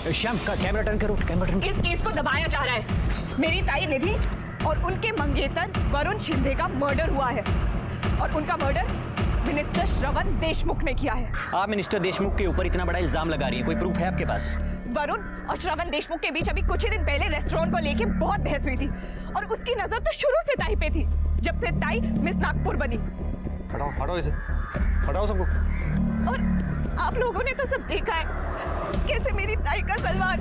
श्याम का camera turn करो, camera turn. इस केस को दबाया जा रहा है। मेरी ताई निधि और उनके मंगेतर वरुण शिंदे का मर्डर हुआ है और उनका मर्डर मिनिस्टर श्रवण देशमुख ने किया है। आप मिनिस्टर देशमुख के ऊपर इतना बड़ा इल्जाम लगा रही है, कोई प्रूफ है आपके पास? वरुण और श्रवण देशमुख के बीच अभी कुछ ही दिन पहले रेस्टोरेंट को लेके बहुत बहस हुई थी और उसकी नजर तो शुरू से ताई पे थी, जब से ताई मिस नागपुर बनी। हटाओ हटाओ इसे, हटाओ सबको। और आप लोगों ने तो सब देखा है कैसे मेरी ताई का सलवार,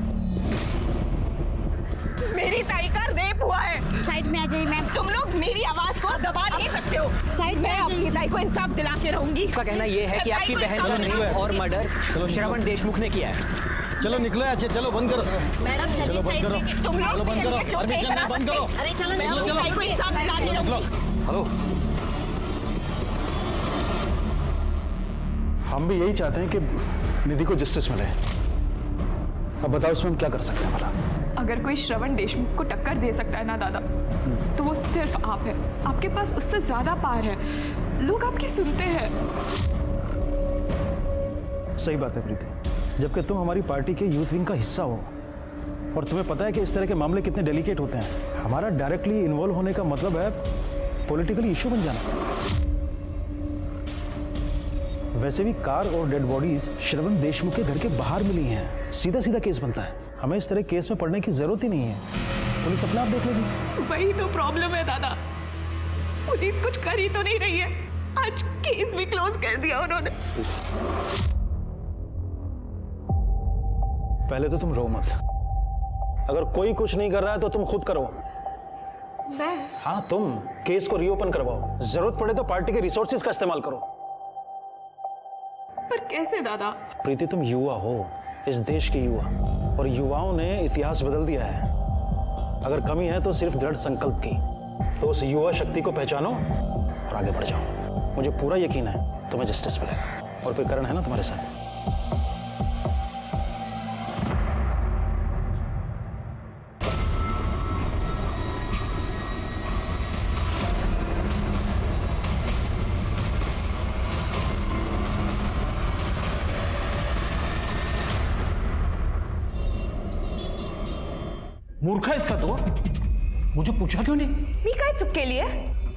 मेरी ताई का रेप हुआ है। साइड में आ जाइए मैम। तुम लोग मेरी आवाज को दबा नहीं सकते हो। साइड में मैं आ जाइए। अपनी ताई को इंसाफ दिला के रहूंगी। उसका कहना यह है कि आपकी बहन को नहीं और मर्डर श्रवण देशमुख ने किया है। चलो निकलो यहाँ से, चलो बंद करो। मैडम चलिए चलो बंद साइड करो। में। तुम चलो लोग बंद करो। ये चुप अरे नहीं चलो करा बंद करो। सकते। अरे चलो मैं अपनी ताई को इंसाफ दिला के रहूंगी। हेलो, हम भी यही चाहते हैं कि निधि को जस्टिस मिले। अब बताओ इसमें हम क्या कर सकते हैं भला? अगर कोई श्रवण देशमुख को टक्कर दे सकता है ना दादा, तो वो सिर्फ आप है। आपके पास उससे ज्यादा पार है, लोग आपकी सुनते हैं। सही बात है प्रीति, जबकि तुम हमारी पार्टी के यूथ विंग का हिस्सा हो और तुम्हें पता है कि इस तरह के मामले कितने डेलिकेट होते हैं। हमारा डायरेक्टली इन्वॉल्व होने का मतलब है पॉलिटिकली इशू बन जाना। वैसे भी कार और डेड बॉडीज श्रवण देशमुख के घर के बाहर मिली हैं, सीधा सीधा केस बनता है। हमें इस तरह केस में पड़ने की जरूरत ही नहीं है, पुलिस अपने आप देख लेगी। वही तो प्रॉब्लम है दादा, पुलिस कुछ कर ही तो नहीं रही है। आज केस भी क्लोज कर दिया उन्होंने। पहले तो तुम रो मत, अगर कोई कुछ नहीं कर रहा है तो तुम खुद करो। मैं हाँ तुम केस को रीओपन करवाओ, जरूरत पड़े तो पार्टी के रिसोर्सेज का इस्तेमाल करो। पर कैसे दादा? प्रीति तुम युवा हो, इस देश के युवा, और युवाओं ने इतिहास बदल दिया है। अगर कमी है तो सिर्फ दृढ़ संकल्प की। तो उस युवा शक्ति को पहचानो और आगे बढ़ जाओ। मुझे पूरा यकीन है तुम्हें जस्टिस मिलेगा, और फिर करण है ना तुम्हारे साथ। मूर्ख है इसका तो, मुझे पूछा क्यों नहीं? मी का चुप के लिए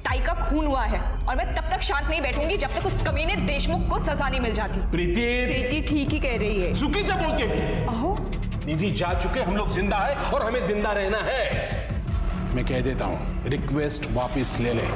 ताई का खून हुआ है और मैं तब तक शांत नहीं बैठूंगी जब तक उस कमीने देशमुख को सजा नहीं मिल जाती। प्रीति ठीक ही कह रही है। चुकी से बोलती थी। अहो, निधि जा चुके, हम लोग जिंदा है और हमें जिंदा रहना है। मैं कह देता हूं, रिक्वेस्ट वापस ले ले।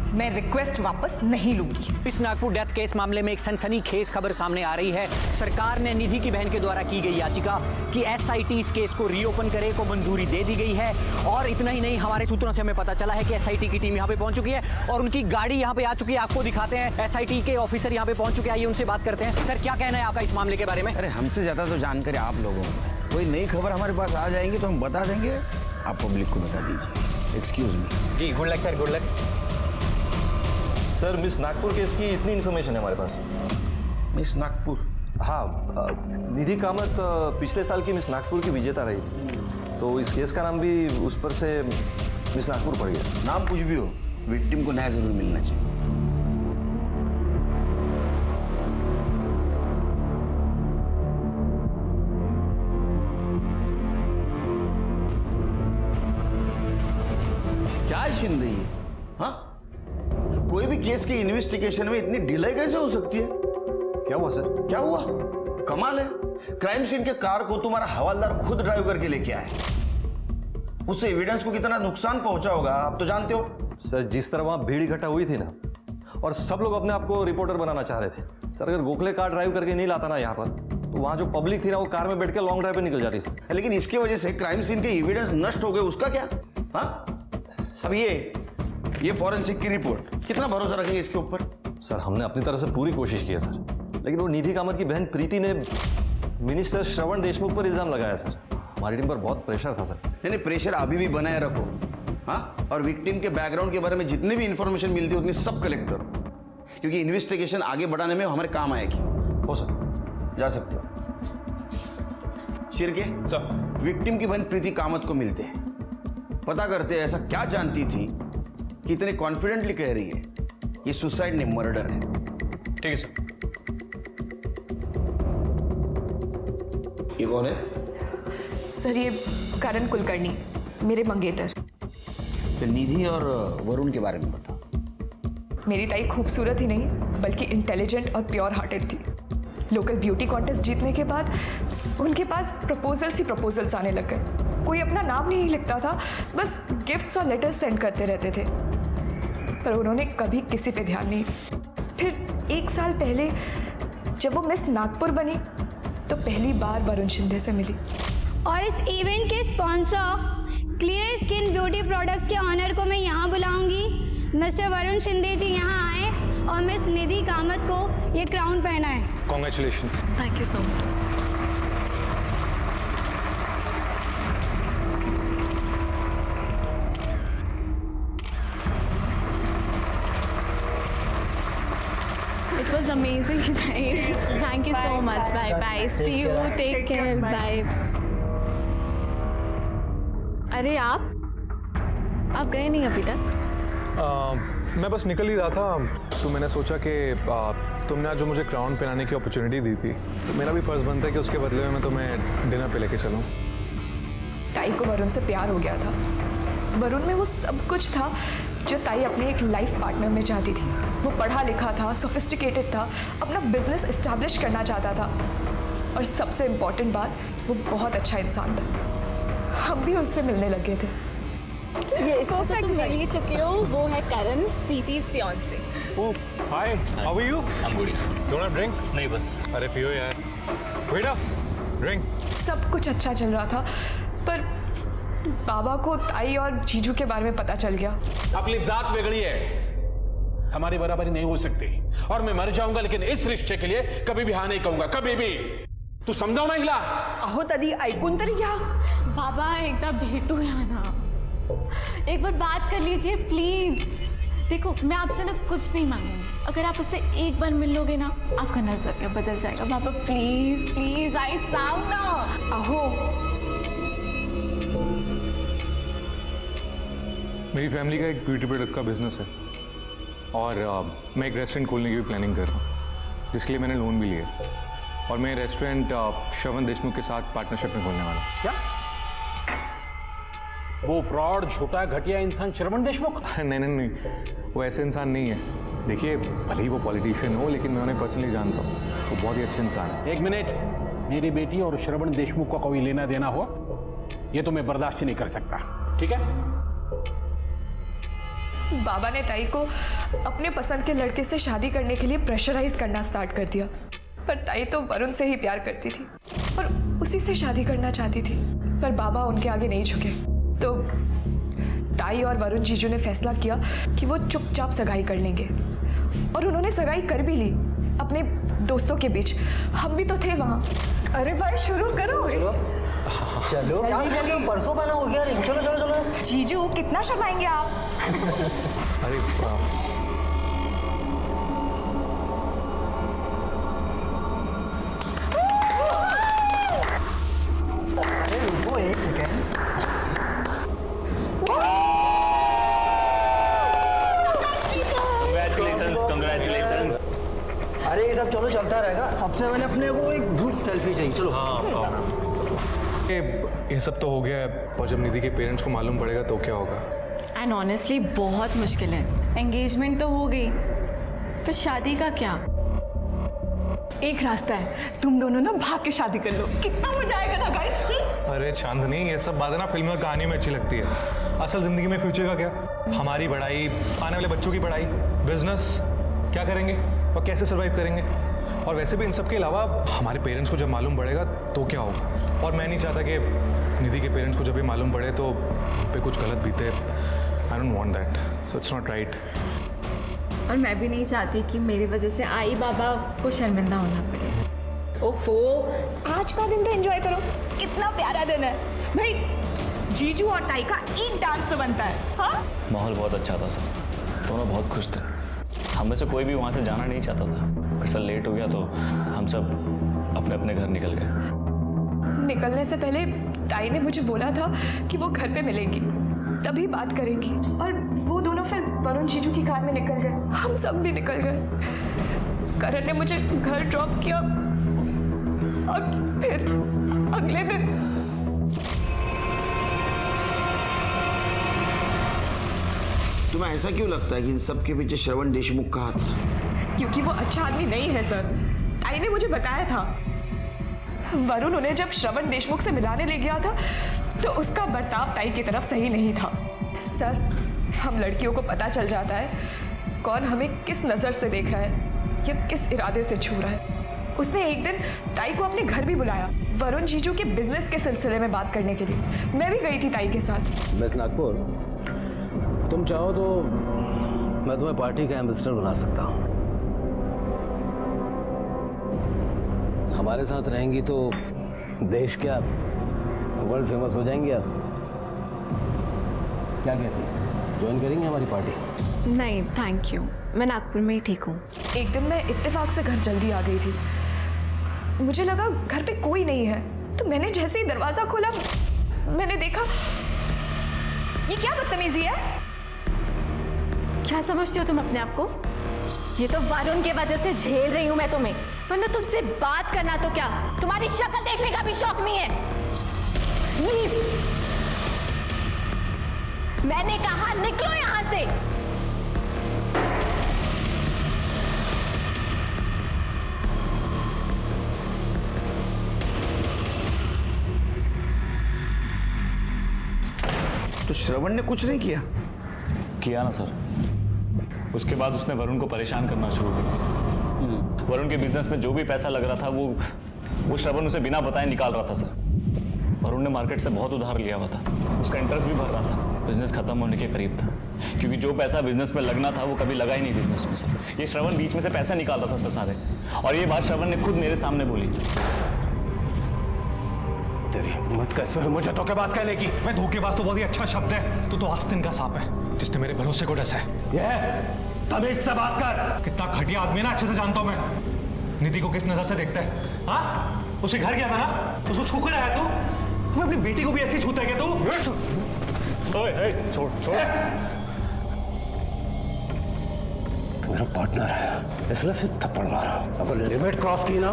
मैं रिक्वेस्ट वापस नहीं लूंगी। इस नागपुर डेथ केस मामले में एक सनसनीखेज खबर सामने आ रही है। सरकार ने निधि की बहन के द्वारा की गई याचिका कि एसआईटी इस केस को रीओपन करे को मंजूरी दे दी गई है। और इतना ही नहीं, हमारे सूत्रों से हमें पता चला है कि एसआईटी की टीम यहाँ पे पहुंच चुकी है और उनकी गाड़ी यहाँ पे आ चुकी है। आपको दिखाते हैं, एसआईटी के ऑफिसर यहाँ पे पहुंच चुके हैं, आइए उनसे बात करते हैं। सर, क्या कहना है आपका इस मामले के बारे में? अरे हमसे ज्यादा तो जानकारी आप लोगों को है। कोई नई खबर हमारे पास आ जाएंगी तो हम बता देंगे, आप पब्लिक को बता दीजिए। Excuse me. जी, good luck sir, good luck. Sir, miss Nagpur case की इतनी इन्फॉर्मेशन है हमारे पास। मिस नागपुर? हाँ, निधि कामत पिछले साल की मिस नागपुर की विजेता रही थी, तो इस केस का नाम भी उस पर से मिस नागपुर पड़ गया। नाम कुछ भी हो, विक्टिम को न्याय जरूर मिलना चाहिए। क्या है शिंदे ये? हाँ, कोई भी केस के इन्वेस्टिगेशन में इतनी डिले कैसे हो सकती है? क्या हुआ सर? क्या हुआ? कमाल है, क्राइम सीन के कार को तुम्हारा हवालदार खुद ड्राइव करके लेके आए। उससे एविडेंस को कितना नुकसान पहुंचा होगा आप तो जानते हो। सर, जिस तरह वहां भीड़ इकट्ठा हुई थी ना, और सब लोग अपने आप को रिपोर्टर बनाना चाह रहे थे। सर, अगर गोखले कार ड्राइव करके नहीं लाता ना यहाँ पर, तो वहां जो पब्लिक थी ना, वो कार में बैठ के लॉन्ग ड्राइव पे निकल जाती सर। लेकिन इसकी वजह से क्राइम सीन के एविडेंस नष्ट हो गए, उसका क्या? हाँ, अब ये फॉरेंसिक की रिपोर्ट, कितना भरोसा रखेंगे इसके ऊपर? सर, हमने अपनी तरफ से पूरी कोशिश की है सर, लेकिन वो निधि कामत की बहन प्रीति ने मिनिस्टर श्रवण देशमुख पर इल्जाम लगाया सर। हमारी टीम पर बहुत प्रेशर था सर। नहीं, प्रेशर अभी भी बनाए रखो। हाँ, और विक्टिम के बैकग्राउंड के बारे में जितनी भी इंफॉर्मेशन मिलती है उतनी सब कलेक्ट करो, क्योंकि इन्वेस्टिगेशन आगे बढ़ाने में हमारे काम आएगी। हो सर, जा सकते हो। शिरके सर, विक्टिम की बहन प्रीति कामत को मिलते हैं, पता करते हैं ऐसा क्या जानती थी कि इतने कॉन्फिडेंटली कह रही है ये सुसाइड नहीं मर्डर है। ठीक है सर। ये कौन है? सर ये करण कुलकर्णी, मेरे मंगेतर। तो निधि और वरुण के बारे में बता। मेरी ताई खूबसूरत ही नहीं बल्कि इंटेलिजेंट और प्योर हार्टेड थी। लोकल ब्यूटी कॉन्टेस्ट जीतने के बाद उनके पास प्रपोजल्स ही प्रपोजल्स आने लग गए। कोई अपना नाम नहीं लिखता था, बस गिफ्ट्स और लेटर्स सेंड करते रहते थे, पर उन्होंने कभी किसी पे ध्यान नहीं। फिर 1 साल पहले जब वो मिस नागपुर बनी तो पहली बार वरुण शिंदे से मिली। और इस इवेंट के sponsor clear skin beauty products के ऑनर को मैं यहाँ बुलाऊंगी। मिस्टर वरुण शिंदे जी यहाँ आए और मिस निधि कामत को ये क्राउन पहना है। Congratulations. Thank you so much. It was amazing night. Thank you so much. Bye bye. See you. Take care. Bye. अरे आप गए नहीं अभी तक? मैं बस निकल ही रहा था तो मैंने सोचा कि तुमने आज जो मुझे क्राउन पहनाने की अपॉर्चुनिटी दी थी तो मेरा भी फर्ज बनता है कि उसके बदले में मैं तुम्हें डिनर पे लेके चलूं। ताई को वरुण से प्यार हो गया था। वरुण में वो सब कुछ था जो ताई अपने एक लाइफ पार्टनर में चाहती थी। वो पढ़ा लिखा था, सोफिस्टिकेटेड था, अपना बिजनेस एस्टैब्लिश करना चाहता था, और सबसे इम्पोर्टेंट बात, वो बहुत अच्छा इंसान था। हम भी उससे मिलने लगे थे। ये इसको तो तुम मिल ही चुके हो। वो है Karan, Preeti's fiancé। Oh hi, how are you? I'm good. Don't have drink? नहीं बस। अरे पियो यार। Waiter, drink. सब कुछ अच्छा चल रहा था, पर बाबा को ताई और जीजू के बारे में पता चल गया। अपनी जात वेगळी है, हमारी बराबरी नहीं हो सकती, और मैं मर जाऊंगा लेकिन इस रिश्ते के लिए कभी भी हाँ नहीं कहूंगा, कभी भी। तू समजाव ना हिला? अहो तरी ऐकून तरी घ्या। बाबा एकदा भेटूया ना, एक बार बात कर लीजिए प्लीज। देखो मैं आपसे ना कुछ नहीं मांगूंगी, अगर आप उससे एक बार मिल लोगे ना आपका नजरिया बदल जाएगा। बाबा प्लीज प्लीज, आई साउंड ना। अहो मेरी फैमिली का एक ब्यूटी प्रोडक्ट का बिजनेस है और मैं एक रेस्टोरेंट खोलने की भी प्लानिंग कर रहा हूँ, जिसके लिए मैंने लोन भी लिया, और मैं रेस्टोरेंट श्रवण देशमुख के साथ पार्टनरशिप में खोलने वाला हूँ। क्या वो फ्रॉड, झूठा, घटिया इंसान श्रवण देशमुख? नहीं नहीं नहीं, वो ऐसे इंसान नहीं है। देखिए भले ही वो पॉलिटिशियन हो, लेकिन मैं उन्हें पर्सनली जानता हूँ, वो बहुत ही अच्छे इंसान है। एक मिनट, मेरी बेटी और श्रवण देशमुख का कोई लेना देना हो ये तो मैं बर्दाश्त नहीं कर सकता, ठीक है? बाबा ने ताई को अपने पसंद के लड़के से शादी करने के लिए प्रेशराइज करना स्टार्ट कर दिया, पर ताई तो वरुण से ही प्यार करती थी और उसी से शादी करना चाहती थी, पर बाबा उनके आगे नहीं झुके। तो ताई और वरुण जीजू ने फैसला किया कि वो चुपचाप सगाई कर लेंगे, और उन्होंने सगाई कर भी ली अपने दोस्तों के बीच। हम भी तो थे वहाँ। अरे भाई शुरू करो। चलो क्या परसों बना हो गया। चलो चलो चलो। जीजू कितना शर्माएंगे आप। अरे रुको एक सेकेंड। Congratulations. अरे ये सब चलो चलता रहेगा, सबसे पहले अपने को एक ग्रुप सेल्फी चाहिए। चलो। ये सब तो हो गया है, और जब निधि के पेरेंट्स को मालूम पड़ेगा तो क्या होगा? एंड ऑनेस्टली बहुत मुश्किल है। एंगेजमेंट तो हो गई, पर शादी का क्या? एक रास्ता है, तुम दोनों ना भाग के शादी कर लो, कितना मजा आएगा ना गाइस। अरे चांदनी, ये सब बातें ना फिल्म और कहानी में अच्छी लगती है, असल जिंदगी में फ्यूचर का क्या? हमारी पढ़ाई, आने वाले बच्चों की पढ़ाई, बिजनेस, क्या करेंगे और कैसे सर्वाइव करेंगे? और वैसे भी इन सब के अलावा हमारे पेरेंट्स को जब मालूम पड़ेगा तो क्या होगा? और मैं नहीं चाहता कि निधि के पेरेंट्स को जब भी मालूम पड़े तो पे कुछ गलत बीते। I don't want that, so it's not right. और मैं भी नहीं चाहती कि मेरी वजह से आई बाबा को शर्मिंदा होना पड़े। ओफो, आज का दिन तो एंजॉय करो, कितना प्यारा दिन है भाई। जीजू और ताई का एक डांस तो बनता है। हाँ, माहौल बहुत अच्छा था सर, दोनों बहुत खुश थे। हम में से कोई भी वहाँ से जाना नहीं चाहता था, पर सर लेट हो गया तो हम सब अपने अपने घर निकल गए। निकलने से पहले ताई ने मुझे बोला था कि वो घर पे मिलेंगी, तभी बात करेंगी, और वो दोनों फिर वरुण जीजू की कार में निकल गए। हम सब भी निकल गए। करण ने मुझे घर ड्रॉप किया और फिर अगले दिन तुम्हें ऐसा क्यों लगता है कि इन सब के पीछे श्रवण देशमुख का हाथ था? क्योंकि वो अच्छा आदमी नहीं है सर। ताई ने मुझे बताया था। वरुण उन्हें जब श्रवण देशमुख से मिलाने ले गया था तो उसका बर्ताव ताई की तरफ सही नहीं था। सर, हम लड़कियों को पता चल जाता है कौन हमें किस नजर से देख रहा है या किस इरादे से छू रहा है। उसने एक दिन ताई को अपने घर भी बुलाया, वरुण जीजू के बिजनेस के सिलसिले में बात करने के लिए। मैं भी गई थी ताई के साथ। मिस नागपुर, तुम चाहो तो मैं तुम्हें पार्टी का एम्बेसडर बना सकता हूँ। हमारे साथ रहेंगी तो देश क्या वर्ल्ड फेमस हो जाएंगे आप। क्या कहती हैं, ज्वाइन करेंगे हमारी पार्टी? नहीं थैंक यू, मैं नागपुर में ही ठीक हूँ। एक दिन मैं इत्तेफाक से घर जल्दी आ गई थी। मुझे लगा घर पे कोई नहीं है, तो मैंने जैसे ही दरवाजा खोला मैंने देखा ये क्या बदतमीजी है। क्या समझती हो तुम अपने आप को? ये तो वरुण के वजह से झेल रही हूं मैं तुम्हें, वरना तुमसे बात करना तो क्या तुम्हारी शक्ल देखने का भी शौक नहीं है। लीव। मैंने कहा निकलो यहां से। तो श्रवण ने कुछ नहीं किया? किया ना सर। उसके बाद उसने वरुण को परेशान करना शुरू किया। वरुण के बिजनेस में जो भी पैसा लग रहा था वो श्रवण उसे बिना बताए निकाल रहा था सर। वरुण ने मार्केट से बहुत उधार लिया हुआ था, उसका इंटरेस्ट भी भर रहा था। बिजनेस खत्म होने के करीब था, क्योंकि जो पैसा बिजनेस में लगना था वो कभी लगा ही नहीं बिजनेस में सर। ये श्रवण बीच में से पैसा निकाल रहा था सर सारे, और ये बात श्रवण ने खुद मेरे सामने बोली। तेरी हिम्मत कैसे हुई मुझे धोखेबाज कहने की? मैं धोखेबाज तो बहुत ही अच्छा शब्द है। तो आस्तीन का सांप है जिसने मेरे भरोसे को डसा है। ये तमीज से बात कर। कितना घटिया आदमी है ना, अच्छे से जानता हूं मैं। निधि को किस नजर से देखता है? हाँ, उसे घर गया था ना, उसको छू कर आया तू अपनी बेटी को भी ऐसी छूता है क्या तू? ओए, छोड़ छोड़। तू मेरा पार्टनर है, इसलिए से थप्पड़ मारा। अगर लिमिट क्रॉस की ना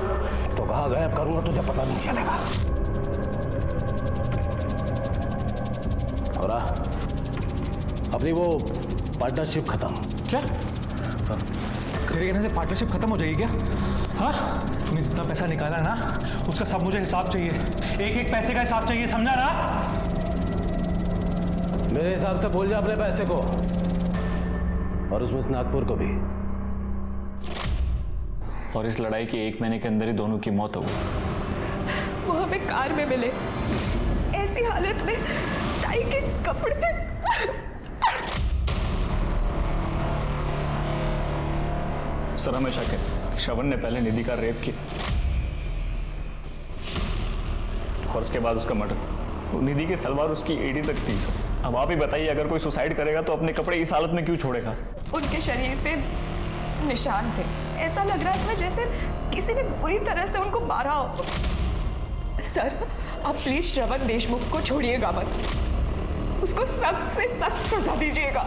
तो कहाँ गायब करूंगा तुझे पता नहीं चलेगा। और अपनी वो पार्टनरशिप खत्म। क्या तेरे कहने से पार्टनरशिप खत्म हो जाएगी क्या? हाँ, तूने जितना पैसा निकाला ना उसका सब मुझे हिसाब चाहिए। एक एक पैसे का हिसाब चाहिए, समझा ना? मेरे हिसाब से भूल जा अपने पैसे को, और उसमें इस नागपुर को भी। और इस लड़ाई के 1 महीने के अंदर ही दोनों की मौत हो गई। वो हमें कार में मिले, ऐसी हालत में ताई के कपड़े। सर हमें शक है कि श्रवण ने पहले निधि का रेप किया और उसके बाद उसका मर्डर। निधि की सलवार उसकी एड़ी तक थी सर। अब आप ही बताइए, अगर कोई सुसाइड करेगा तो अपने कपड़े इस हालत में क्यों छोड़ेगा? उनके शरीर पे निशान थे, ऐसा लग रहा था जैसे किसी ने बुरी तरह से उनको मारा हो। सर, आप प्लीज श्रवण देशमुख को छोड़िएगा मत, उसको सख्त से सख्त सजा दीजिएगा।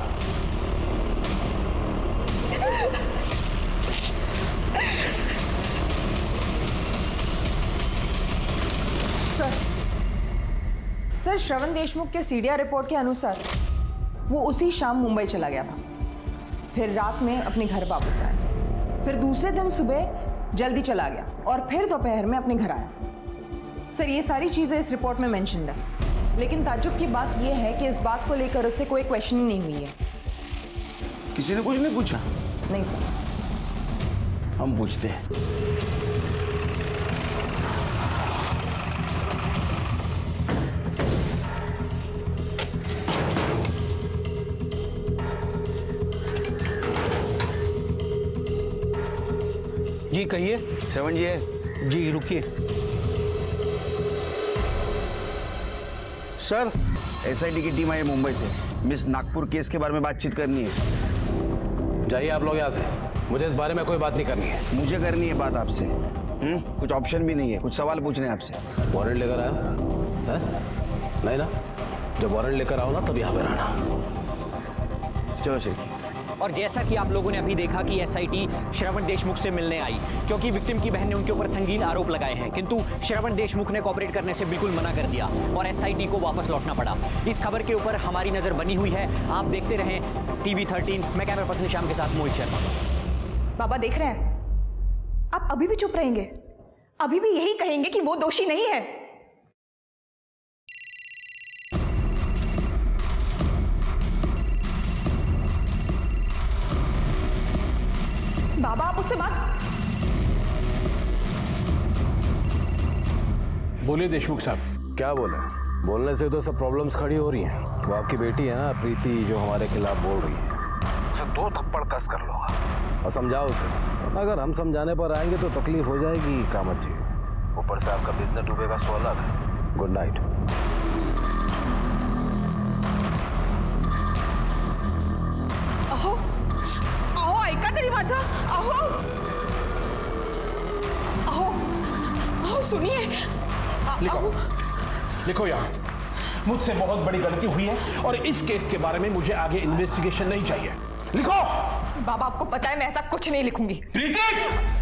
सर, श्रवण देशमुख के सीडीआर रिपोर्ट के अनुसार वो उसी शाम मुंबई चला गया था, फिर रात में अपने घर वापस आया, फिर दूसरे दिन सुबह जल्दी चला गया और फिर दोपहर में अपने घर आया। सर, ये सारी चीज़ें इस रिपोर्ट में मेंशन्ड है, लेकिन ताज्जुब की बात यह है कि इस बात को लेकर उससे कोई क्वेश्चनिंग नहीं हुई है। किसी ने कुछ नहीं पूछा? नहीं सर। हम पूछते हैं। जी कहिए। श्रवण जी है? जी रुकिए। सर, एसआईटी की टीम आई है मुंबई से, मिस नागपुर केस के बारे में बातचीत करनी है। जाइए आप लोग यहाँ से, मुझे इस बारे में कोई बात नहीं करनी है। मुझे करनी है बात आपसे। कुछ ऑप्शन भी नहीं है, कुछ सवाल पूछने हैं आपसे। वारंट लेकर आया है? नहीं ना? जब वारंट लेकर आओ ना तब यहाँ पर आना। चलो श्री। और जैसा कि आप लोगों ने अभी देखा कि एसआईटी श्रवण देशमुख से मिलने आई क्योंकि विक्टिम की बहन ने उनके ऊपर संगीन आरोप लगाए हैं, किंतु श्रवण देशमुख ने कोऑपरेट करने से बिल्कुल मना कर दिया और एसआईटी को वापस लौटना पड़ा। इस खबर के ऊपर हमारी नजर बनी हुई है। आप देखते रहें TV13। मैं कैमरा पर्सन श्याम के साथ मोहित शर्मा। बाबा देख रहे हैं, आप अभी भी चुप रहेंगे? अभी भी यही कहेंगे कि वो दोषी नहीं है? बाबा आप उससे बात। बोलिए देशमुख साहब। क्या बोले? बोलने से तो सब प्रॉब्लम्स खड़ी हो रही हैं। वो आपकी बेटी है ना प्रीति, जो हमारे खिलाफ बोल रही है, उसे 2 थप्पड़ कस कर लो और समझाओ उसे। अगर हम समझाने पर आएंगे तो तकलीफ हो जाएगी कामत जी। ऊपर से आपका बिजनेस डूबेगा 100 लाख। Good night. अहो अहो ऐका तरी माझं। अहो अहो अहो सुनिए। लिखो लिखो यार, मुझसे बहुत बड़ी गलती हुई है और इस केस के बारे में मुझे आगे इन्वेस्टिगेशन नहीं चाहिए। लिखो। बाबा आपको पता है मैं ऐसा कुछ नहीं लिखूंगी। प्रीति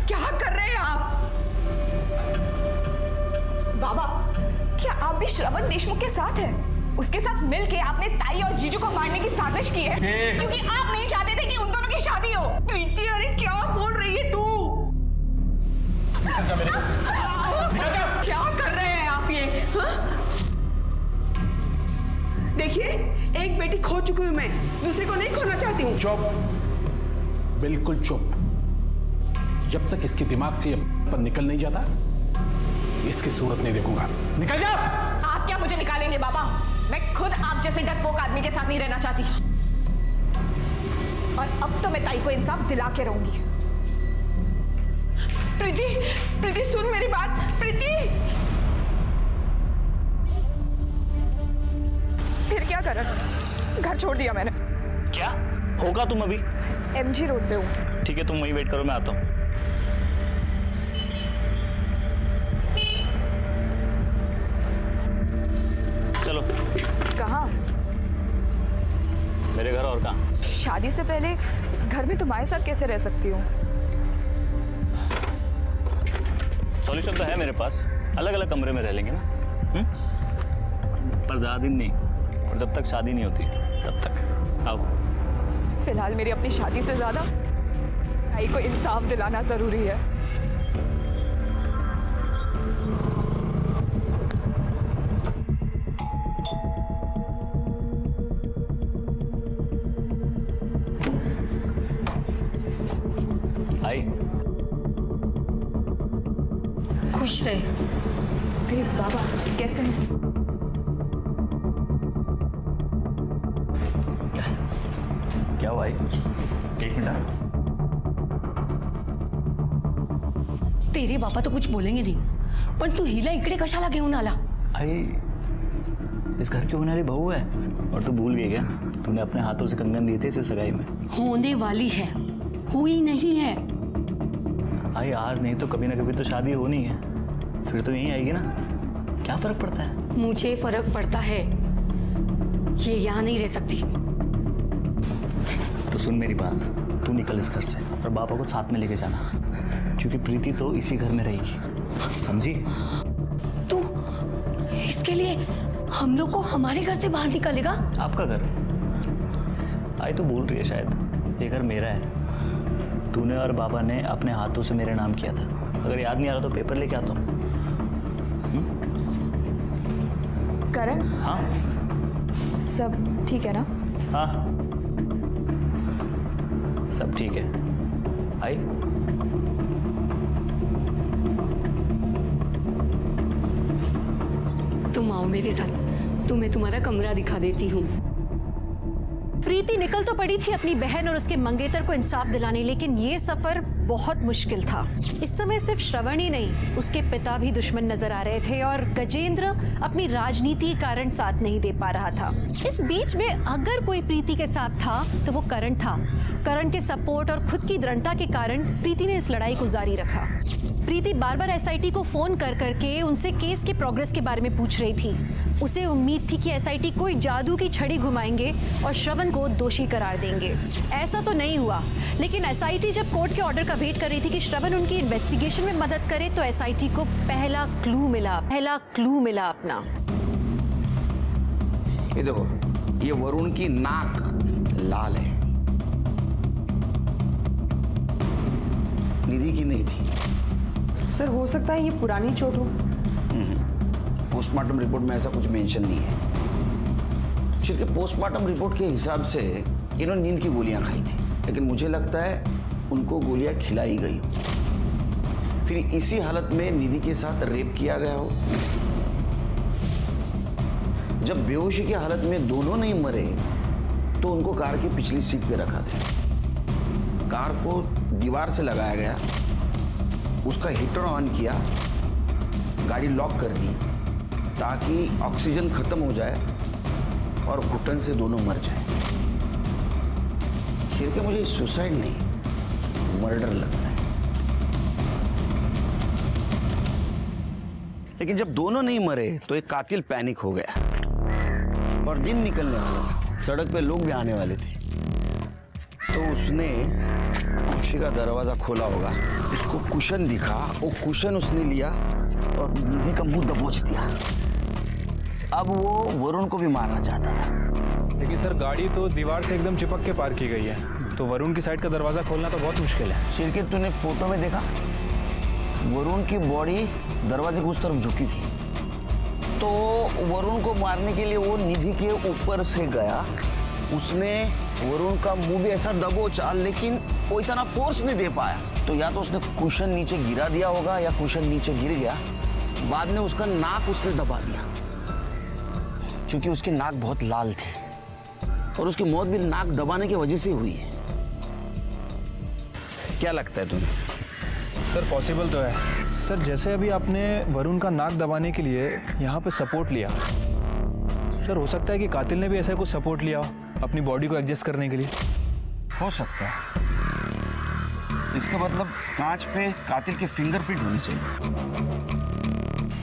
क्या कर रहे हैं आप? बाबा क्या आप भी श्रवण देशमुख के साथ हैं? उसके साथ मिलके आपने ताई और जीजू को मारने की साजिश की है क्योंकि आप नहीं चाहते थे कि उन दोनों की शादी हो। प्रीति अरे क्या बोल रही है तू? निकल जा मेरे घर से। निकल जा। क्या कर रहे हैं आप ये? देखिए एक बेटी खो चुकी हूं मैं, दूसरी को नहीं खोना चाहती हूँ। चुप, बिल्कुल चुप। जब तक इसके दिमाग से ये पर निकल नहीं जाता इसकी सूरत नहीं देखूंगा। निकल जा। आप क्या मुझे निकालेंगे बाबा? मैं खुद आप जैसे डरपोक आदमी के साथ नहीं रहना चाहती और अब तो मैं ताई को इंसाफ दिला के रहूंगी। प्रीति प्रीति सुन मेरी बात। प्रीति फिर क्या करा? घर छोड़ दिया मैंने। क्या होगा? तुम अभी MG रोड पे हूँ। ठीक है, तुम वहीं वेट करो, मैं आता हूँ। चलो। कहाँ? मेरे घर। और कहाँ? शादी से पहले घर में तुम्हारे साथ कैसे रह सकती हूँ? सॉल्यूशन तो है मेरे पास, अलग अलग कमरे में रह लेंगे ना। पर ज्यादा दिन नहीं, और जब तक शादी नहीं होती तब तक। आओ। फिलहाल मेरी अपनी शादी से ज्यादा ताई को इंसाफ दिलाना जरूरी है। आई। खुश रहे। अरे बाबा कैसे हैं? क्या हुआ? एक मिनट। तेरे बापा तो कुछ बोलेंगे नहीं, पण तू हिला इकडे कशाला घेऊन आला? आई, इस घर की होने वाली बहू है और तू भूल गई क्या? तुमने अपने हाथों से कंगन दिए थे इसे सगाई में। होने वाली है, हुई नहीं है। आई आज नहीं तो कभी ना कभी तो शादी होनी है, फिर तो यहीं आएगी ना। क्या फर्क पड़ता है? मुझे फर्क पड़ता है, ये यहाँ नहीं रह सकती। तो सुन मेरी बात, तू निकल इस घर से और पापा को साथ में लेके जाना, क्योंकि प्रीति तो इसी घर में रहेगी, समझी? तू इसके लिए हम लोग को हमारे घर से बाहर निकालेगा? आपका घर? आई तो बोल रही है शायद ये घर मेरा है। तूने और बाबा ने अपने हाथों से मेरे नाम किया था। अगर याद नहीं आ रहा तो पेपर लेके आता हूँ। करण? हाँ सब ठीक है ना? हाँ सब ठीक है। आई तुम आओ मेरे साथ, तुम्हें तुम्हारा कमरा दिखा देती हूँ। प्रीति निकल तो पड़ी थी अपनी बहन और उसके मंगेतर को इंसाफ दिलाने, लेकिन ये सफर बहुत मुश्किल था। इस समय सिर्फ श्रवण ही नहीं, उसके पिता भी दुश्मन नजर आ रहे थे और गजेंद्र अपनी राजनीति के कारण साथ नहीं दे पा रहा था। इस बीच में अगर कोई प्रीति के साथ था तो वो करण था। करण के सपोर्ट और खुद की दृढ़ता के कारण प्रीति ने इस लड़ाई को जारी रखा। प्रीति बार बार एसआईटी को फोन कर करके उनसे केस के प्रोग्रेस के बारे में पूछ रही थी। उसे उम्मीद थी कि एसआईटी कोई जादू की छड़ी घुमाएंगे और श्रवण को दोषी करार देंगे। ऐसा तो नहीं हुआ, लेकिन एसआईटी जब कोर्ट के ऑर्डर का वेट कर रही थी कि श्रवण उनकी इन्वेस्टिगेशन में मदद करे, तो एसआईटी को पहला क्लू मिला अपना। ये देखो, ये वरुण की नाक लाल है, निधि की नहीं थी। सर हो सकता है ये पुरानी चोट हो। पोस्टमार्टम रिपोर्ट में ऐसा कुछ मेंशन नहीं है। सिर्फ पोस्टमार्टम रिपोर्ट के हिसाब से इन्होंने नींद की गोलियां खाई थी, लेकिन मुझे लगता है उनको गोलियां खिलाई गई हो, फिर इसी हालत में निधि के साथ रेप किया गया हो। जब बेहोशी की हालत में दोनों नहीं मरे तो उनको कार की पिछली सीट पे रखा था। कार को दीवार से लगाया गया, उसका हीटर ऑन किया, गाड़ी लॉक कर दी ताकि ऑक्सीजन खत्म हो जाए और घुटन से दोनों मर जाए। सिर के मुझे सुसाइड नहीं, मर्डर लगता है। लेकिन जब दोनों नहीं मरे तो एक कातिल पैनिक हो गया और दिन निकलने वाला था, सड़क पे लोग भी आने वाले थे, तो उसने खुशी का दरवाजा खोला होगा, उसको कुशन दिखा, वो कुशन उसने लिया और निधि का मुंह दबोच दिया। अब वो वरुण को भी मारना चाहता था। लेकिन सर गाड़ी तो दीवार से एकदम चिपक के पार की गई है, तो वरुण की साइड का दरवाजा खोलना तो बहुत मुश्किल है। शिरकेत, तूने फोटो में देखा वरुण की बॉडी दरवाजे की उस तरफ झुकी थी, तो वरुण को मारने के लिए वो निधि के ऊपर से गया, उसने वरुण का मुंह भी ऐसा दबोचा, लेकिन वो इतना फोर्स नहीं दे पाया, तो या तो उसने कुशन नीचे गिरा दिया होगा या कुशन नीचे गिर गया। बाद में उसका नाक उसने दबा दिया, क्योंकि उसकी नाक बहुत लाल थी और उसकी मौत भी नाक दबाने की वजह से हुई है। क्या लगता है तुम्हें? सर पॉसिबल तो है सर, जैसे अभी आपने वरुण का नाक दबाने के लिए यहाँ पे सपोर्ट लिया, सर हो सकता है कि कातिल ने भी ऐसा कुछ सपोर्ट लिया हो अपनी बॉडी को एडजस्ट करने के लिए। हो सकता है। इसका मतलब कांच पे कातिल के फिंगरप्रिंट होनी चाहिए,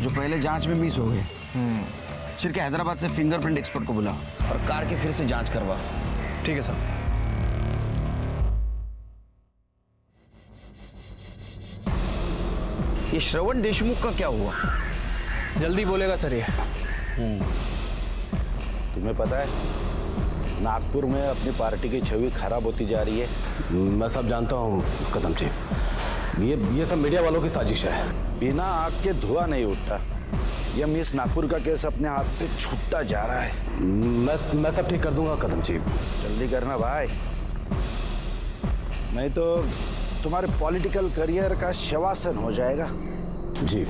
जो पहले जांच में मिस हो गए। सिर्फ हैदराबाद से फिंगरप्रिंट एक्सपर्ट को बुलाओ और कार की फिर से जांच करवाओ। ठीक है सर। ये श्रवण देशमुख का क्या हुआ? जल्दी बोलेगा सर ये। तुम्हें पता है नागपुर में अपनी पार्टी की छवि खराब होती जा रही है। मैं सब जानता हूँ कदम जी, ये सब मीडिया वालों की साजिश है। बिना आग के धुआं नहीं उठता। यह मिस नागपुर का केस अपने हाथ से छूटता जा रहा है। मैं सब ठीक कर दूंगा कदम जी। जल्दी करना भाई, नहीं तो तुम्हारे पॉलिटिकल करियर का शवासन हो जाएगा। जी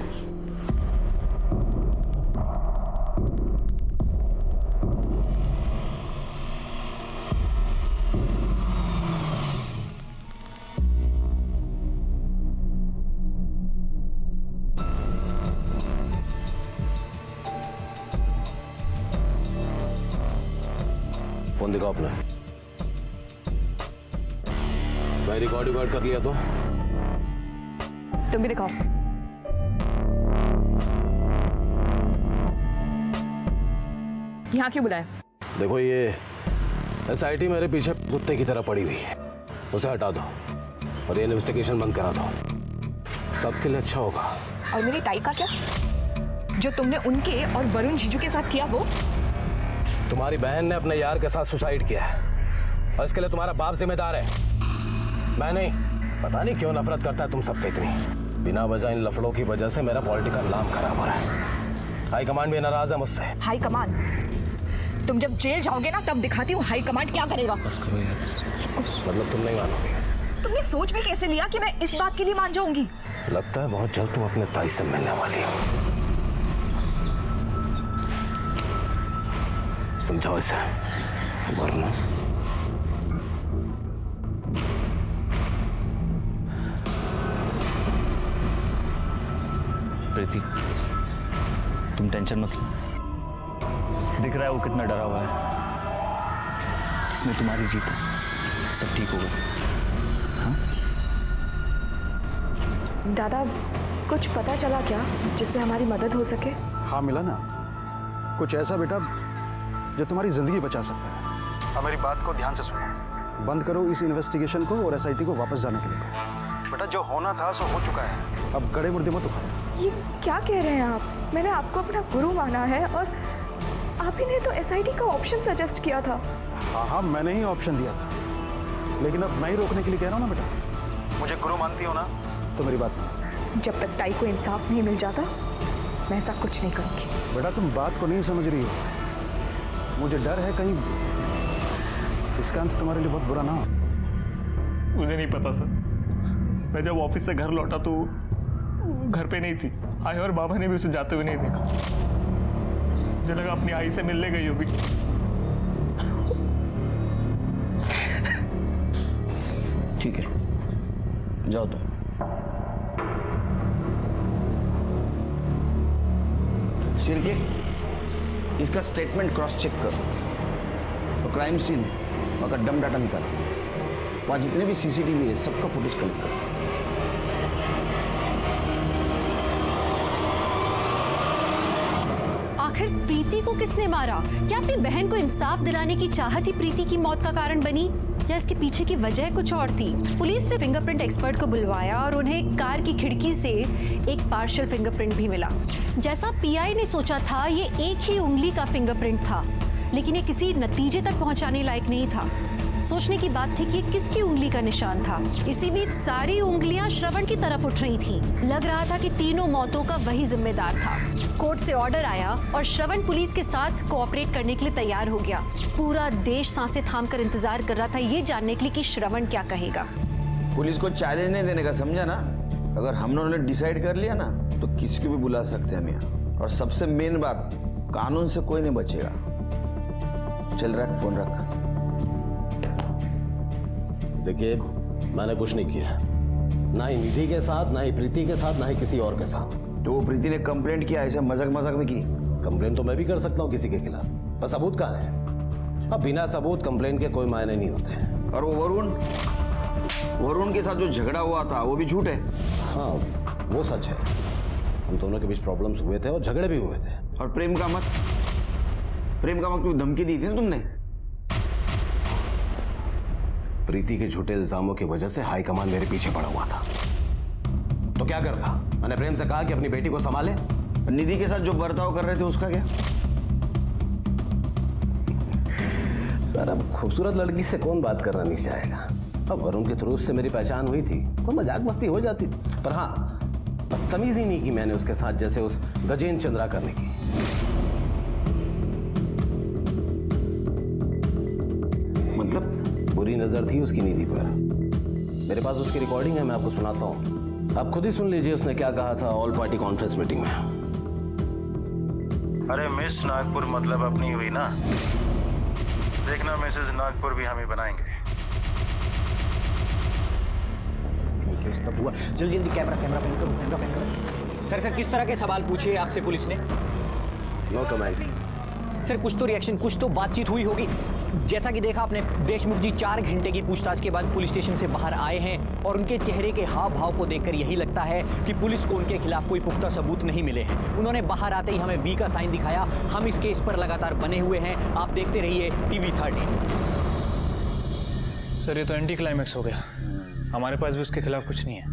फोन दिखाओ अपना। मैं रिकॉर्ड कर लिया तो तुम भी दिखाओ। यहाँ क्यों बुलाया? देखो, ये एसआईटी मेरे पीछे कुत्ते की तरह पड़ी हुई है, उसे हटा दो और ये इन्वेस्टिगेशन बंद करा दो, सबके लिए अच्छा होगा। और मेरी ताई का क्या? जो तुमने उनके और वरुण जीजू के साथ किया वो? तुम्हारी बहन ने अपने यार के साथ सुसाइड किया है और इसके लिए तुम्हारा बाप जिम्मेदार है, मैं नहीं। पता नहीं क्यों नफरत करता है तुम सबसे इतनी। बिना वजह इन लफड़ों की वजह से मेरा पॉलिटिकल नाम खराब हो रहा है। हाई कमांड भी नाराज है मुझसे। High command? तुम जब जेल जाओगे ना तब दिखाती हूँ हाई कमांड क्या करेगा। मतलब तुम नहीं मानोगे? तुमने सोच में कैसे लिया कि मैं इस बात के लिए मान जाऊंगी? लगता है बहुत जल्द तुम अपने ताई से मिलने वाली हो। समझाओ इसे, वरना प्रीति, तुम टेंशन मत लो। दिख रहा है वो कितना डरा हुआ है, इसमें तुम्हारी जीत है, सब ठीक होगा। हाँ? दादा कुछ पता चला क्या जिससे हमारी मदद हो सके? हाँ मिला ना, कुछ ऐसा बेटा जो तुम्हारी जिंदगी बचा सकता है। अब मेरी बात को ध्यान से सुनो, बंद करो इस इन्वेस्टिगेशन को और एसआईटी को वापस जाने के लिए कहो। बेटा जो होना था सो हो चुका है, अब गड़े मुर्दे मत उठाओ। ये क्या कह रहे हैं आप? मैंने आपको अपना गुरु माना है और आप ही ने तो एसआईटी का ऑप्शन सजेस्ट किया था। हाँ मैंने ही ऑप्शन दिया था, लेकिन अब मैं ही रोकने के लिए कह रहा हूँ ना बेटा। मुझे गुरु मानती हो ना तो मेरी बात मानो। जब तक टाई को इंसाफ नहीं मिल जाता मैं ऐसा कुछ नहीं करूँगी। बेटा तुम बात को नहीं समझ रही हो, मुझे डर है कहीं इसका अंत तुम्हारे लिए बहुत बुरा ना हो। मुझे नहीं पता सर, मैं जब ऑफिस से घर लौटा तो घर पे नहीं थी। आई और बाबा ने भी उसे जाते हुए नहीं देखा। मुझे लगा अपनी आई से मिलने गई होगी। ठीक है, जाओ तो। सिरके, इसका स्टेटमेंट क्रॉस चेक करो और क्राइम सीन और डम डाटा निकालो। वहां जितने भी सीसीटीवी है सबका फुटेज कलेक्ट करो। आखिर प्रीति को किसने मारा? क्या अपनी बहन को इंसाफ दिलाने की चाहत ही प्रीति की मौत का कारण बनी, या इसके पीछे की वजह कुछ और थी? पुलिस ने फिंगरप्रिंट एक्सपर्ट को बुलवाया और उन्हें कार की खिड़की से एक पार्शियल फिंगरप्रिंट भी मिला। जैसा पीआई ने सोचा था, ये एक ही उंगली का फिंगरप्रिंट था, लेकिन ये किसी नतीजे तक पहुंचाने लायक नहीं था। सोचने की बात थी कि ये किसकी उंगली का निशान था। इसी बीच सारी उंगलियां श्रवण की तरफ उठ रही थीं। लग रहा था कि तीनों मौतों का वही जिम्मेदार था। कोर्ट से ऑर्डर आया और श्रवण पुलिस के साथ कोऑपरेट करने के लिए तैयार हो गया। पूरा देश सांसें थामकर इंतजार कर रहा था ये जानने के लिए कि श्रवण क्या कहेगा। पुलिस को चैलेंज नहीं देने का, समझा ना? अगर हम लोगों ने डिसाइड कर लिया ना तो किसी को भी बुला सकते हैं हम यहाँ। और सबसे मेन बात, कानून से कोई नहीं बचेगा। चल रख, फोन रख। देखिए, मैंने कुछ नहीं किया, ना ही निधि के साथ, ना ही प्रीति के साथ, ना ही किसी और के साथ। तो प्रीति ने कंप्लेंट किया, ऐसे मजाक में की? कंप्लेंट तो मैं भी कर सकता हूँ किसी के खिलाफ, पर सबूत कहाँ है? अब बिना सबूत कंप्लेंट के कोई मायने नहीं होते हैं। और वो वरुण के साथ जो झगड़ा हुआ था वो भी झूठ है? हाँ वो सच है, हम दोनों के बीच प्रॉब्लम्स हुए थे और झगड़े भी हुए थे। और प्रेम का मत क्यों धमकी दी थी ना तुमने? प्रीति के झूठे इल्जामों की वजह से हाई कमान मेरे पीछे पड़ा हुआ था, तो क्या करता? मैंने प्रेम से कहा कि अपनी बेटी को संभाले। निधि के साथ जो बर्ताव कर रहे थे उसका क्या? सर, अब खूबसूरत लड़की से कौन बात करना नहीं चाहेगा? अब वरुण के थ्रू उससे मेरी पहचान हुई थी तो मजाक मस्ती हो जाती, पर हाँ बदतमीजी ही नहीं की मैंने उसके साथ जैसे उस गजेंद्र चंद्रा करने की। मतलब बुरी नजर थी उसकी निधि पर। मेरे पास उसकी रिकॉर्डिंग है, मैं आपको सुनाता हूँ, आप खुद ही सुन लीजिए उसने क्या कहा था ऑल पार्टी कॉन्फ्रेंस मीटिंग में। अरे मिस नागपुर मतलब अपनी हुई ना, देखना मिसेस नागपुर भी हम ही बनाएंगे। जल्दी जल्दी कैमरा पेन करो। सर किस तरह के सवाल पूछे आपसे पुलिस ने? No comments. सर कुछ तो रिएक्शन, कुछ तो बातचीत हुई होगी। जैसा कि देखा आपने, देशमुख जी 4 घंटे की पूछताछ के बाद पुलिस स्टेशन से बाहर आए हैं और उनके चेहरे के हाव भाव को देखकर यही लगता है कि पुलिस को उनके खिलाफ कोई पुख्ता सबूत नहीं मिले हैं। उन्होंने बाहर आते ही हमें वी का साइन दिखाया। हम इस केस पर लगातार बने हुए हैं, आप देखते रहिए TV 13। सर ये तो एंटी क्लाइमैक्स हो गया, हमारे पास भी उसके खिलाफ कुछ नहीं है।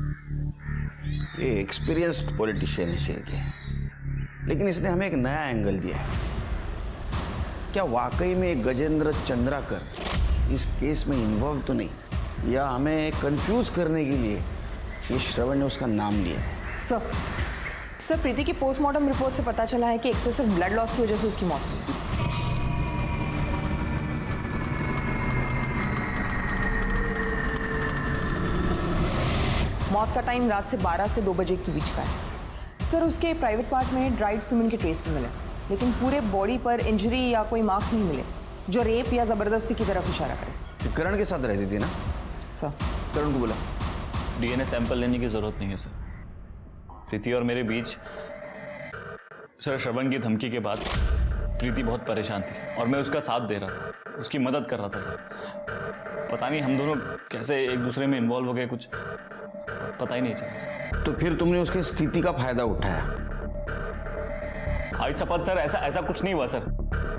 ये एक्सपीरियंस्ड पॉलिटिशियन है, लेकिन इसने हमें एक नया एंगल दिया है। क्या वाकई में गजेंद्र चंद्राकर इस केस में इन्वॉल्व तो नहीं, या हमें कंफ्यूज करने के लिए ये श्रवण ने उसका नाम लिया है? सर प्रीति की पोस्टमार्टम रिपोर्ट से पता चला है कि एक्सेसिव ब्लड लॉस की वजह से उसकी मौत हुई। मौत का टाइम रात से 12 से 2 बजे के बीच का है। सर उसके प्राइवेट पार्ट में ड्राइड सीमेंट के ट्रेस मिले, लेकिन पूरे बॉडी पर इंजरी या कोई मार्क्स नहीं मिले जो रेप या जबरदस्ती की तरफ इशारा करे। करण के साथ रहती थी ना? सर करण को बोला DNA सैंपल लेने की जरूरत नहीं है सर। प्रीति और मेरे बीच सर श्रवण की धमकी के बाद प्रीति बहुत परेशान थी और मैं उसका साथ दे रहा था, उसकी मदद कर रहा था सर। पता नहीं हम दोनों कैसे एक दूसरे में इन्वॉल्व हो गए, कुछ पता ही नहीं चला सर। तो फिर तुमने उसकी स्थिति का फायदा उठाया? आज शपथ सर, ऐसा कुछ नहीं हुआ सर।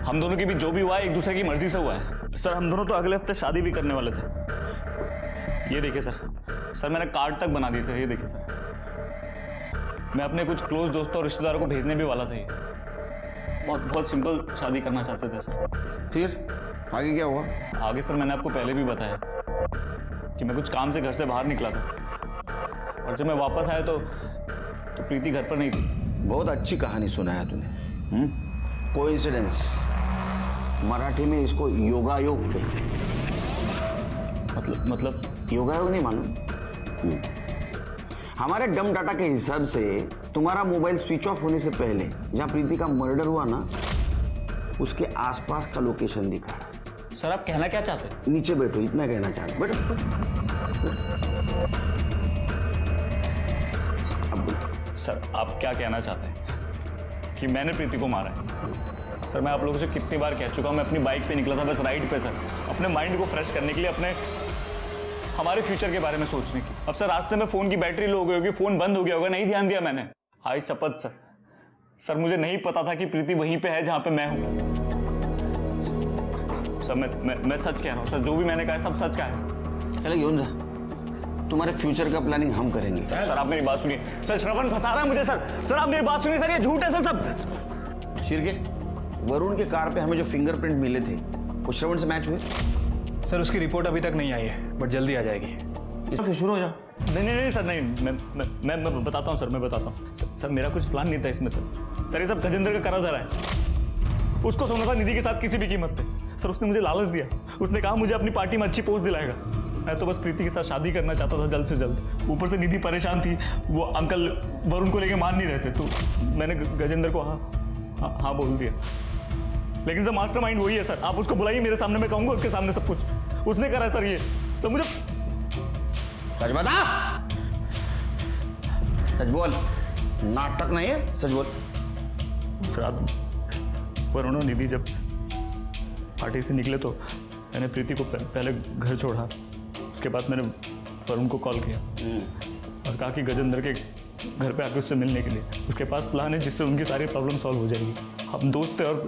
हम दोनों के बीच जो भी हुआ है एक दूसरे की मर्जी से हुआ है सर। हम दोनों तो अगले हफ्ते शादी भी करने वाले थे। ये देखिए सर मैंने कार्ड तक बना दिए थे। ये देखिए सर, मैं अपने कुछ क्लोज दोस्तों और रिश्तेदारों को भेजने भी वाला था। ये बहुत सिंपल शादी करना चाहते थे सर। फिर आगे क्या हुआ? आगे सर मैंने आपको पहले भी बताया कि मैं कुछ काम से घर से बाहर निकला था, और जब मैं वापस आया तो प्रीति घर पर नहीं थी। बहुत अच्छी कहानी सुनाया तूने। कोइंसिडेंस, मराठी में इसको योगायोग कहते हैं। मतलब योगायोग नहीं मालूम? हमारे डम डाटा के हिसाब से तुम्हारा मोबाइल स्विच ऑफ होने से पहले जहां प्रीति का मर्डर हुआ ना, उसके आसपास का लोकेशन दिखा। सर आप कहना क्या चाहते हैं? नीचे बैठो, इतना कहना चाहते। बैठो। सर आप क्या कहना चाहते हैं कि मैंने प्रीति को मारा है? सर मैं आप लोगों से कितनी बार कह चुका हूं, मैं अपनी बाइक पे निकला था बस राइड पे सर, अपने माइंड को फ्रेश करने के लिए, अपने हमारे फ्यूचर के बारे में सोचने की। अब सर रास्ते में फोन की बैटरी लो गई होगी, फोन बंद हो गया होगा, नहीं ध्यान दिया मैंने। आज शपथ सर मुझे नहीं पता था कि प्रीति वहीं पे है जहां पे मैं हूं। सर मैं सच कह रहा हूं सर, जो भी मैंने कहा है सब सच का है सर। चले घेऊन जा, तुम्हारे फ्यूचर का प्लानिंग हम करेंगे। सर आप मेरी बात सुनिए सर, श्रवण फंसा रहा है मुझे सर आप मेरी बात सुनिए सर, ये झूठ है सर सब। शिरके, वरुण के कार पे हमें जो फिंगरप्रिंट मिले थे वो श्रवण से मैच हुए? सर उसकी रिपोर्ट अभी तक नहीं आई है, बट जल्दी आ जाएगी। फिर शुरू हो जाओ। नहीं सर, नहीं मैं बताता हूँ सर, मैं बताता हूँ सर मेरा कुछ प्लान नहीं था इसमें सर ये सब गजेंद्र का करा धरा है। उसको सोना था निधि के साथ किसी भी कीमत पे सर। उसने मुझे लालच दिया, उसने कहा मुझे अपनी पार्टी में अच्छी पोस्ट दिलाएगा। मैं तो बस प्रीति के साथ शादी करना चाहता था जल्द से जल्द। ऊपर से निधि परेशान थी, वो अंकल वरुण को लेके मान नहीं रहे थे, तो मैंने गजेंद्र को हाँ बोल दिया। लेकिन सर मास्टरमाइंड वही है सर, आप उसको बुलाइए मेरे सामने, मैं कहूंगा उसके सामने सब कुछ उसने करा है सर। ये सर मुझे सच बता, सच बोल, नाटक नहीं है, सच बोल। रात वरुण और निधि जब पार्टी से निकले तो मैंने प्रीति को पहले घर छोड़ा, उसके बाद मैंने वरुण को कॉल किया और कहा कि गजेंद्र के घर पे आके उससे मिलने के लिए उसके पास प्लान है जिससे उनकी सारी प्रॉब्लम सॉल्व हो जाएगी। हम दोस्त थे और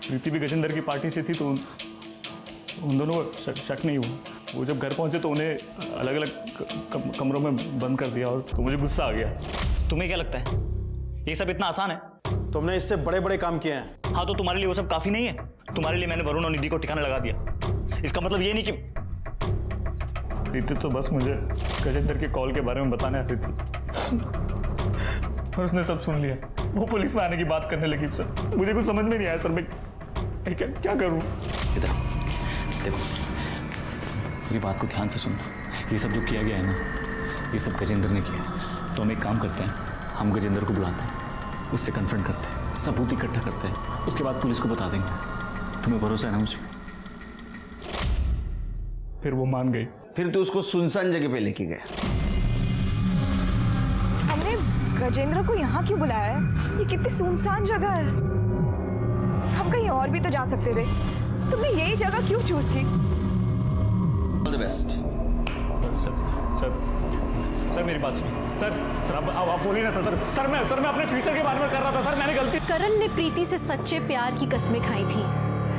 प्रीति भी गजेंद्र की पार्टी से थी, तो उन दोनों को शक नहीं हुआ। वो जब घर पहुंचे तो उन्हें अलग अलग कमरों में बंद कर दिया और तो मुझे गुस्सा आ गया। तुम्हें क्या लगता है ये सब इतना आसान है? तुमने इससे बड़े बड़े काम किए हैं। हाँ तो तुम्हारे लिए वो सब काफी नहीं है? तुम्हारे लिए मैंने वरुण और निधि को ठिकाना लगा दिया। इसका मतलब ये नहीं कि प्रीति तो बस मुझे गजेंद्र के कॉल के बारे में बताने आती थी और उसने सब सुन लिया। वो पुलिस में आने की बात करने लगी सर। मुझे कुछ समझ में नहीं आया सर, मैं क्या करूं? इधर देखो, मेरी बात को ध्यान से सुनना। ये सब जो किया गया है ना, ये सब गजेंद्र ने किया। तो हम एक काम करते हैं, हम गजेंद्र को बुलाते हैं, उससे कन्फ्रंट करते हैं, सबूत इकट्ठा करते हैं, उसके बाद पुलिस को बता देंगे। तुम्हें भरोसा है ना मुझ पर? फिर वो मान गई। फिर तो उसको सुनसान जगह पे लेके गया। हमने गजेंद्र को यहाँ क्यों बुलाया है? ये कितनी सुनसान जगह है। हम कहीं और भी तो जा सकते थे, तुमने यही जगह क्यों चूज की? All the best. सर मेरी बात सुनिए सर आप बोलिए ना सर मैं अपने फ्यूचर के बारे में कर रहा था सर, मैंने गलती। करण ने प्रीति से सच्चे प्यार की कस्में खाई थी,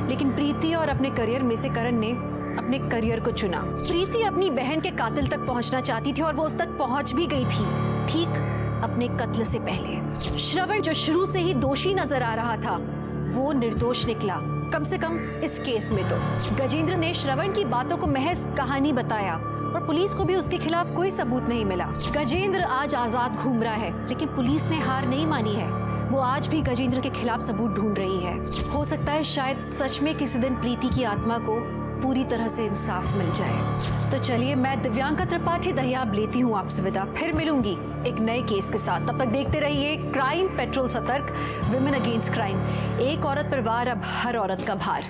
लेकिन प्रीति और अपने करियर में से करण ने अपने करियर को चुना। प्रीति अपनी बहन के कातिल तक पहुंचना चाहती थी और वो उस तक पहुंच भी गई थी, ठीक अपने कत्ल से पहले। श्रवण जो शुरू से ही दोषी नजर आ रहा था, वो निर्दोष निकला, कम से कम इस केस में तो। गजेंद्र ने श्रवण की बातों को महज कहानी बताया और पुलिस को भी उसके खिलाफ कोई सबूत नहीं मिला। गजेंद्र आज आजाद घूम रहा है, लेकिन पुलिस ने हार नहीं मानी है। वो आज भी गजेंद्र के खिलाफ सबूत ढूंढ रही है। हो सकता है शायद सच में किसी दिन प्रीति की आत्मा को पूरी तरह से इंसाफ मिल जाए। तो चलिए, मैं दिव्यांका त्रिपाठी दहियाब लेती हूँ आपसे विदा। फिर मिलूंगी एक नए केस के साथ। तब तक देखते रहिए क्राइम पेट्रोल सतर्क, विमेन अगेंस्ट क्राइम। एक औरत पर वार, अब हर औरत का भार।